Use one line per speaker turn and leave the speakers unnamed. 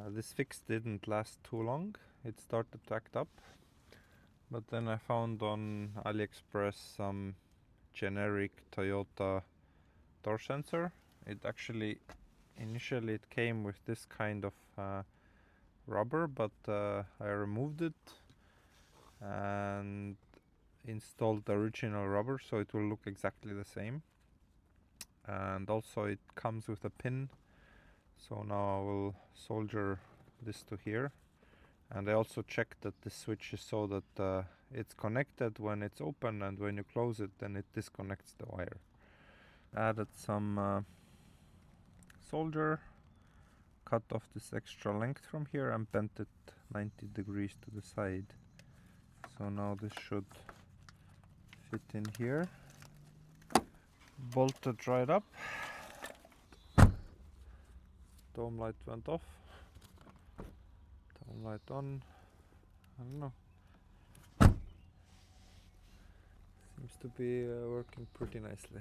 This fix didn't last too long. It started to act up, but then I found on AliExpress some generic Toyota door sensor. It actually initially it came with this kind of rubber, but I removed it and installed the original rubber, so it will look exactly the same. And also it comes with a pin, so now I will solder this to here. And I also checked that the switch is so that it's connected when it's open, and when you close it then it disconnects the wire. Added some solder, cut off this extra length from here and bent it 90 degrees to the side. So now this should fit in here. Bolted right up. Dome light went off. Dome light on. I don't know. Seems to be working pretty nicely.